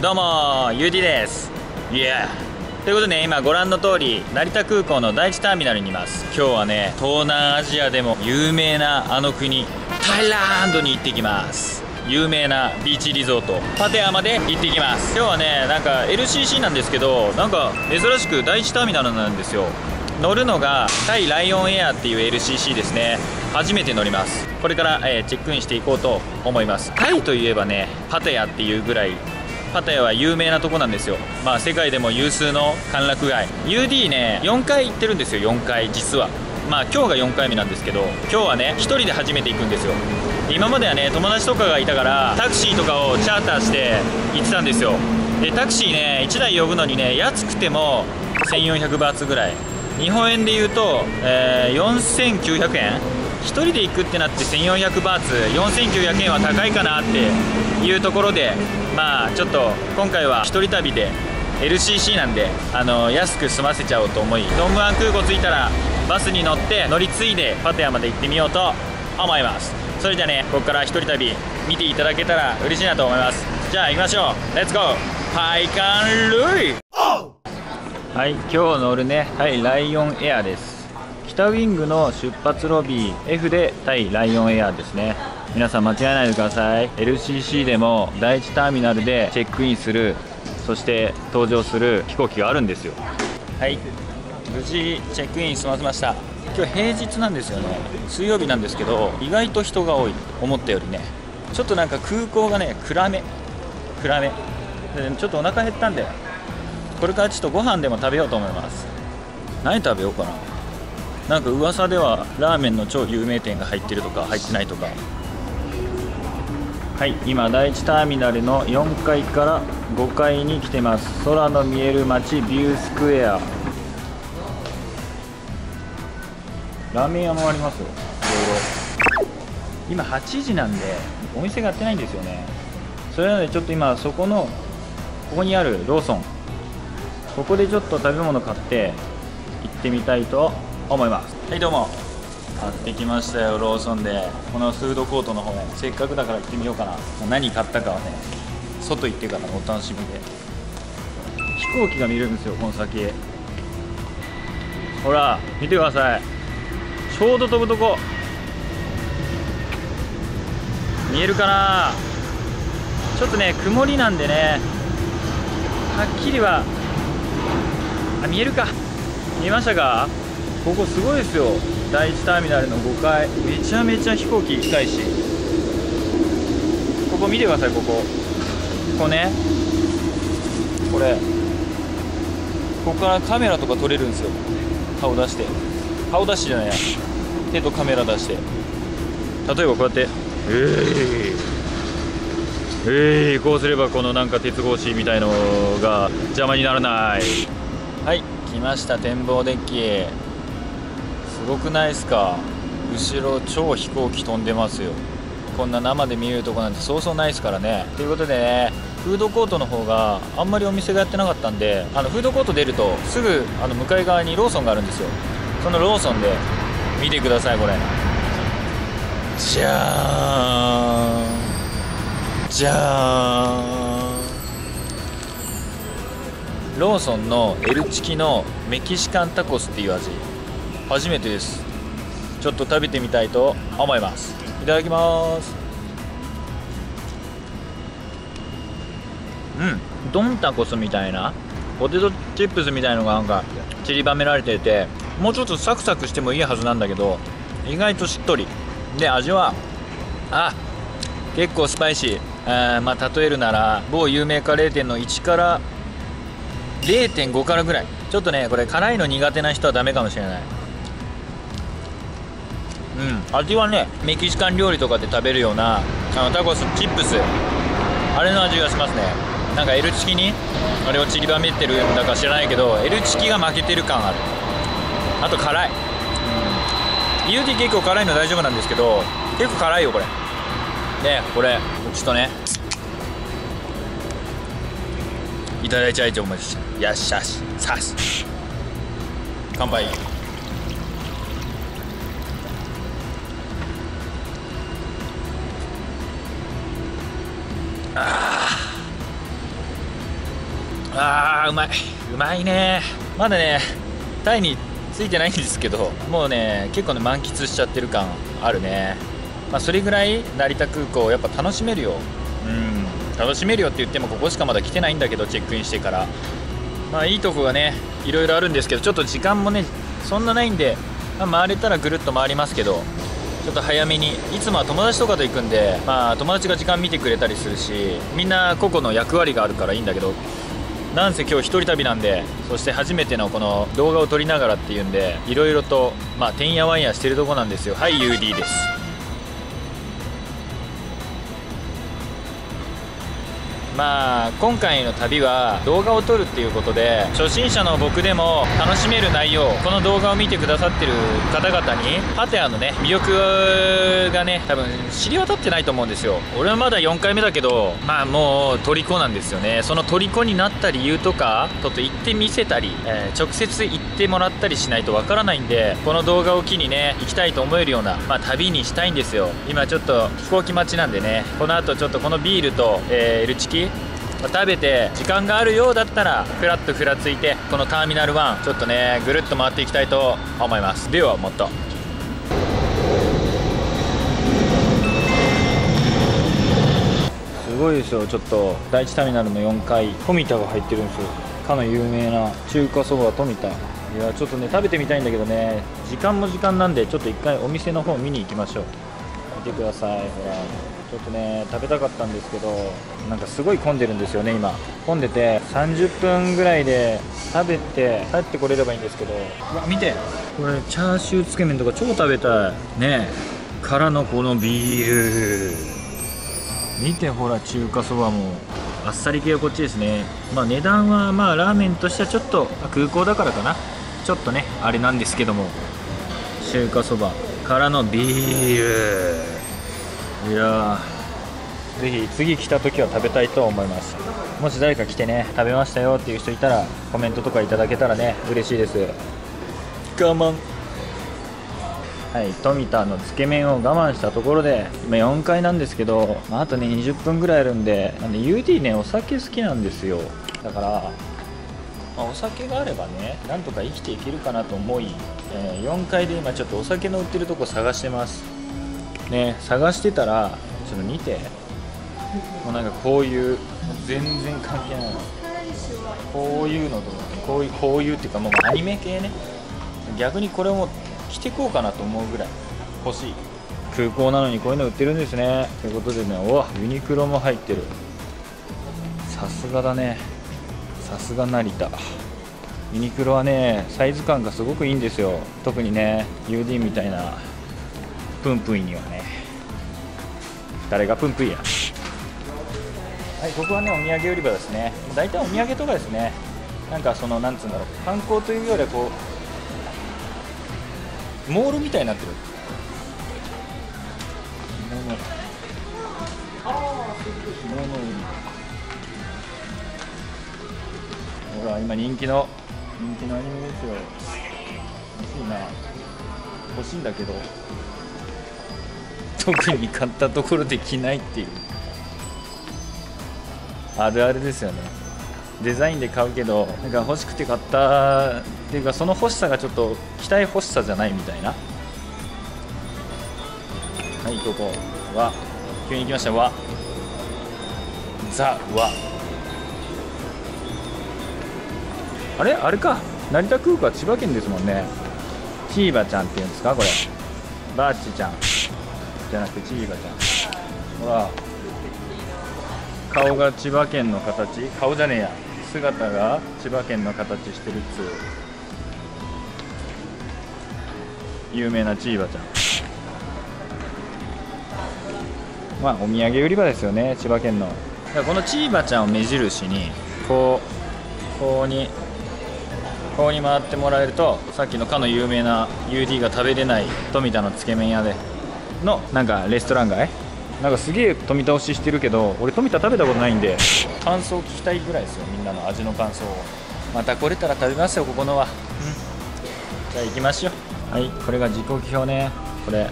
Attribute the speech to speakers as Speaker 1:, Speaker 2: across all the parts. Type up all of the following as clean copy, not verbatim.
Speaker 1: どうも UD です。イエーということでね、今ご覧の通り成田空港の第一ターミナルにいます。今日はね、東南アジアでも有名なあの国タイランドに行ってきます。有名なビーチリゾートパテアまで行ってきます。今日はね、なんか LCC なんですけど、なんか珍しく第一ターミナルなんですよ。乗るのがタイライオンエアっていう LCC ですね。初めて乗ります。これから、チェックインしていこうと思います。タイといえばね、パタヤっていうぐらいパタヤは有名なとこなんですよ。まあ世界でも有数の歓楽街。 UD ね4回行ってるんですよ。4回実は。まあ今日が4回目なんですけど、今日はね1人で初めて行くんですよ。今まではね友達とかがいたからタクシーとかをチャーターして行ってたんですよ。でタクシーね1台呼ぶのにね安くても1400バーツぐらい、日本円で言うと、4900円。1人で行くってなって1400バーツ、4900円は高いかなっていうところで、まあちょっと今回は1人旅で LCC なんで安く済ませちゃおうと思い、ドンムアン空港着いたらバスに乗って乗り継いでパタヤまで行ってみようと思います。それじゃあね、ここから1人旅見ていただけたら嬉しいなと思います。じゃあ行きましょう。レッツゴーパイカンルイ。はい、今日乗るねタイライオンエアです。北ウィングの出発ロビー F でタイライオンエアですね。皆さん間違えないでください。 LCC でも第1ターミナルでチェックインする、そして搭乗する飛行機があるんですよ。はい、無事チェックイン済ませました。今日平日なんですよね。水曜日なんですけど意外と人が多い、思ったよりね。ちょっとなんか空港がね暗めでちょっとお腹減ったんで、これからちょっとご飯でも食べようと思います。何食べようかな。なんか噂ではラーメンの超有名店が入ってるとか入ってないとか。はい、今第1ターミナルの4階から5階に来てます。空の見える街ビュースクエア。ラーメン屋もありますよ、いろいろ。今8時なんでお店がやってないんですよね。それなのでちょっと今そこのここにあるローソン、ここでちょっと食べ物買って行ってみたいと思います。はい、どうも買ってきましたよ、ローソンで。このフードコートの方ね、せっかくだから行ってみようかな。何買ったかはね外行ってからのお楽しみで。飛行機が見れるんですよ、この先。ほら見てください、ちょうど飛ぶとこ見えるかな。ちょっとね曇りなんでねはっきりは見えるか。見えましたか。ここすごいですよ、第1ターミナルの5階。めちゃめちゃ飛行機近いし、ここ見てください。ここね、これここからカメラとか撮れるんですよ。顔出してじゃないや、手とカメラ出して、例えばこうやってこうすればこのなんか鉄格子みたいのが邪魔にならない。はい、来ました、展望デッキ。すごくないですか。後ろ超飛行機飛んでますよ。こんな生で見えるとこなんてそうそうないですからね。ということでね、フードコートの方があんまりお店がやってなかったんで、フードコート出るとすぐ向かい側にローソンがあるんですよ。そのローソンで見てください、これ。じゃーんじゃーん。ローソンの L チキのメキシカンタコスっていう味、初めてです。ちょっと食べてみたいと思います。いただきます。ドンタコスみたいなポテトチップスみたいのがなんか散りばめられてて、もうちょっとサクサクしてもいいはずなんだけど意外としっとりで、味は結構スパイシー。まあ例えるなら某有名カレー店の1から 0.5 からぐらい。ちょっとねこれ辛いの苦手な人はダメかもしれない。味はねメキシカン料理とかで食べるようなタコスチップス、あれの味がしますね。なんか L チキにあれを散りばめてるんだか知らないけど L チキが負けてる感ある。あと辛い。UD 結構辛いの大丈夫なんですけど結構辛いよこれ。でこれちょっとねいただいちゃいと思います。よっしゃしさす乾杯。あー、うまい、うまいね。まだねタイについてないんですけど、もうね結構ね満喫しちゃってる感あるね。まあそれぐらい成田空港やっぱ楽しめるよ。楽しめるよって言ってもここしかまだ来てないんだけど、チェックインしてから。まあいいとこがねいろいろあるんですけど、ちょっと時間もねそんなないんで、まあ、回れたらぐるっと回りますけど、ちょっと早めに。いつもは友達とかと行くんで、まあ友達が時間見てくれたりするし、みんな個々の役割があるからいいんだけど、なんせ今日一人旅なんで、そして初めてのこの動画を撮りながらっていうんで、いろいろとまあてんやわんやしてるとこなんですよ。はい、 UD です。まあ今回の旅は動画を撮るっていうことで、初心者の僕でも楽しめる内容、この動画を見てくださってる方々にパテアのね魅力がね多分知り渡ってないと思うんですよ。俺はまだ4回目だけど、まあもう虜なんですよね。その虜になった理由とかちょっと行ってみせたり、直接行ってもらったりしないとわからないんで、この動画を機にね行きたいと思えるような、まあ、旅にしたいんですよ。今ちょっと飛行機待ちなんでね、この後ちょっとこのビールと、ルチキ食べて時間があるようだったらふらっとふらついて、このターミナル1ちょっとねぐるっと回っていきたいと思います。ではまた。すごいですよ。ちょっと第一ターミナルの4階、富田が入ってるんですよ。かの有名な中華そば富田。いやちょっとね食べてみたいんだけどね、時間も時間なんで、ちょっと一回お店の方見に行きましょう。見てください。ほらちょっとね食べたかったんですけど、なんかすごい混んでるんですよね。今混んでて30分ぐらいで食べて帰ってこれればいいんですけど、うわ見てこれチャーシューつけ麺とか超食べたいね。からのこのビール見て、ほら中華そばもあっさり系はこっちですね。まあ値段はまあラーメンとしてはちょっと空港だからかな、ちょっとねあれなんですけども、中華そばからのビール、いやーぜひ次来た時は食べたいと思います。もし誰か来てね食べましたよっていう人いたらコメントとかいただけたらね嬉しいです。我慢。はい、富田のつけ麺を我慢したところで今4階なんですけど、まあ、あとね20分ぐらいあるんで、UD ねお酒好きなんですよ。だから、まあ、お酒があればねなんとか生きていけるかなと思い、4階で今ちょっとお酒の売ってるとこ探してますね。探してたらちょっと見て、もうなんかこういう全然関係ないこういうのとか、こういうっていうかもうアニメ系ね、逆にこれも着てこうかなと思うぐらい欲しい。空港なのにこういうの売ってるんですね。ということでね、うわユニクロも入ってる。さすがだね、さすが成田。ユニクロはねサイズ感がすごくいいんですよ。特にね UD みたいなプンプイにはね。誰がプンプイや。はい、ここはねお土産売り場ですね。大体お土産とかですね、なんかそのなんつうんだろう、観光というよりはこうモールみたいになってる。ほら今人気のアニメですよ。欲しいな、欲しいんだけど特に買ったところで着ないっていうあるあるですよね。デザインで買うけどなんか欲しくて買ったっていうか、その欲しさがちょっと期待欲しさじゃないみたいな。はい、ここは急に行きました。わザわあれか、成田空港は千葉県ですもんね。チーバちゃんっていうんですかこれ。バーチちゃんじゃなくてチーバちゃん。ほら顔が千葉県の形、顔じゃねえや、姿が千葉県の形してるっつう有名なチーバちゃん。まあお土産売り場ですよね、千葉県の。このチーバちゃんを目印にこうに回ってもらえると、さっきのかの有名な UD が食べれない富田のつけ麺屋でのなんかレストラン街、なんかすげえ富田推ししてるけど俺富田食べたことないんで感想聞きたいぐらいですよ。みんなの味の感想を。また来れたら食べますよここのは。じゃあ行きましょう。はい、これが時刻表ね。これ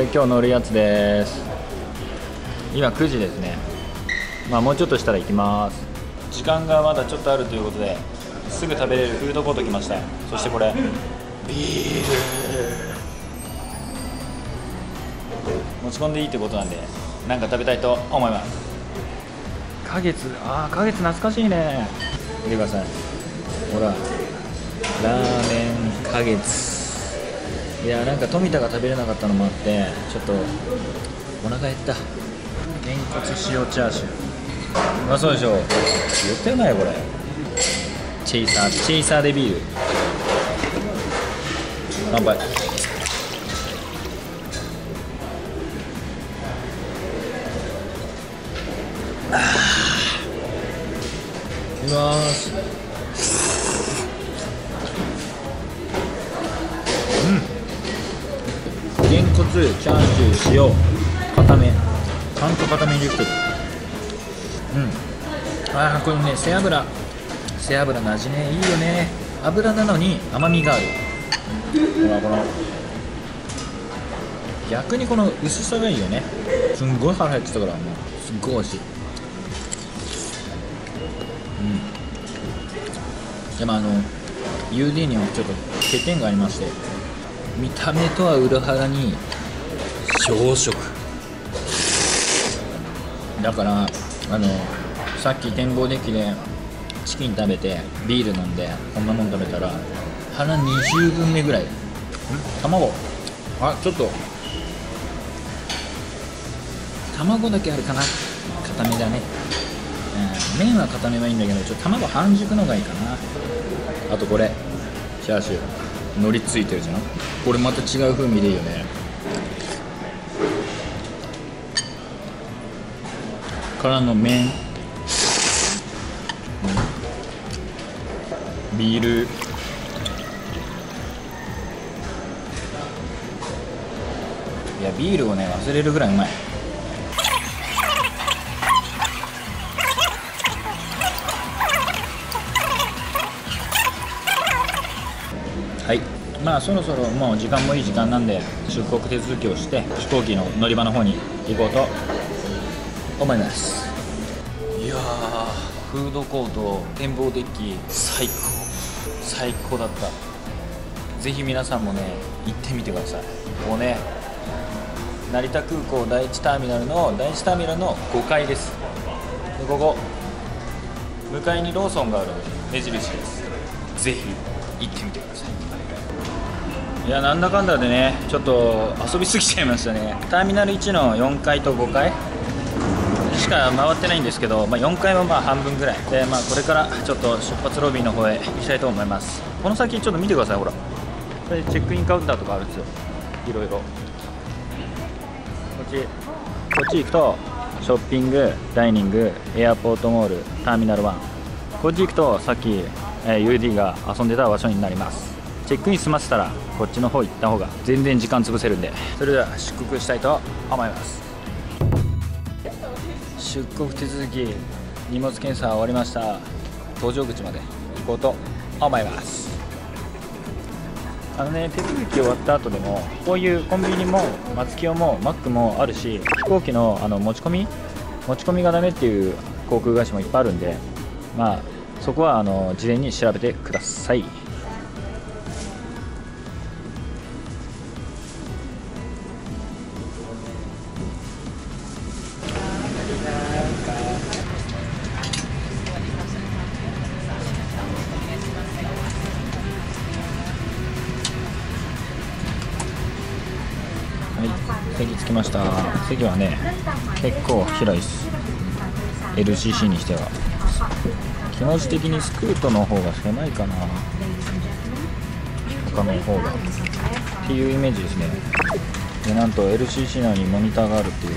Speaker 1: 今日乗るやつです。今9時ですね。まあもうちょっとしたら行きます。時間がまだちょっとあるということですぐ食べれるフードコート来ました。そしてこれビール持ち込んでいいってことなんで、なんか食べたいと思います。花月、花月懐かしいね。見てください、ほら、ラーメン花月。いや、なんか富田が食べれなかったのもあってちょっとお腹減った。げんこつ塩チャーシュー、うまそうでしょ。絶対うまいよこれ。チェイサーでビール。乾杯。いきます。げんこつチャーシュー塩固め、ちゃんと固めにできてる。このね、背脂の味ね、いいよね。油なのに甘みがある。ほら、この逆にこの薄さがいいよね。すんごい腹減ってたから、もうすっごい美味しい。でもUD にはちょっと欠点がありまして、見た目とは裏腹に小食だから、さっき展望デッキでチキン食べてビール飲んでこんなもん食べたら腹20分目ぐらい。卵、ちょっと卵だけあるかな。固めだね。麺は固めはいいんだけど、ちょっと卵半熟のがいいかな。あとこれチャーシュー海苔ついてるじゃん。これまた違う風味でいいよね。からの麺、ビール、いやビールをね忘れるぐらいうまい。はい、そろそろもう時間もいい時間なんで出国手続きをして飛行機の乗り場の方に行こうと思います。いやー、フードコート展望デッキ最高だった。ぜひ皆さんもね行ってみてください。ここね、成田空港第1ターミナルの5階です。でここ向かいにローソンがある目印です。ぜひ行ってみてください。いや、なんだかんだでねちょっと遊びすぎちゃいましたね。ターミナル1の4階と5階しか回ってないんですけど、4階は半分ぐらいで、これからちょっと出発ロビーの方へ行きたいと思います。この先ちょっと見てください。ほら、これチェックインカウンターとかあるんですよ。いろいろこっち行くとショッピング、ダイニング、エアポートモール、ターミナル1。こっち行くとさっき、UD が遊んでた場所になります。チェックイン済ませたらこっちの方行った方が全然時間潰せるんで、それでは出国したいと思います。出国手続き、荷物検査終わりました。搭乗口まで行こうと思います。手続き終わった後でもこういうコンビニも松清もマックもあるし、飛行機の持ち込みがダメっていう航空会社もいっぱいあるんで、そこは事前に調べてください。はい、席着きました。席はね結構広いです。 LCC にしては。気持ち的にスクートの方が狭いかな、他の方がっていうイメージですね。でなんと LCC 内にモニターがあるっていう。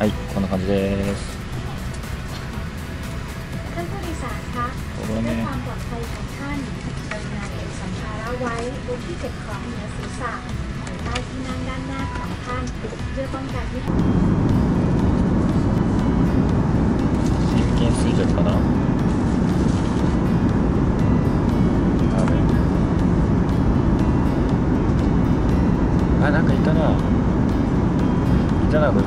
Speaker 1: はい、こんな感じです。これね、真剣衰弱かな。なんかいたなこいつ。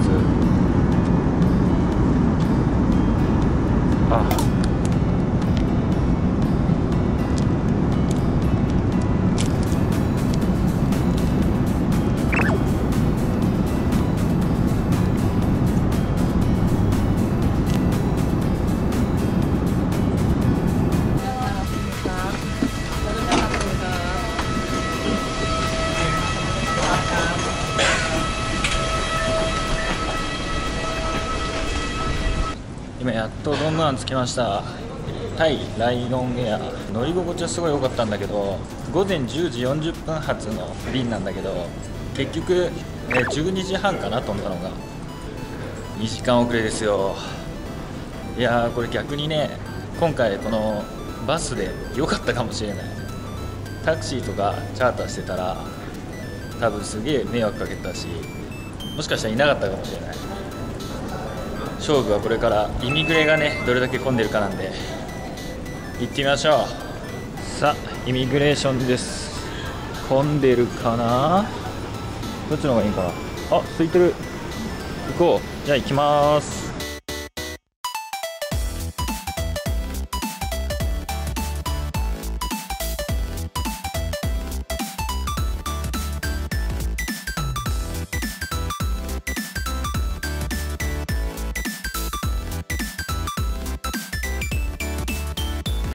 Speaker 1: とドンムアン着きました。タイライオンエア、乗り心地はすごい良かったんだけど、午前10時40分発の便なんだけど、結局、12時半かな、飛んだのが2時間遅れですよ。いやー、これ逆にね、今回このバスで良かったかもしれない。タクシーとかチャーターしてたら多分すげえ迷惑かけたし、もしかしたらいなかったかもしれない。勝負はこれからイミグレがねどれだけ混んでるかなんで行ってみましょう。さあイミグレーションです。混んでるかな、どっちの方がいいかな。あ、空いてる。行こう。じゃあ行きます。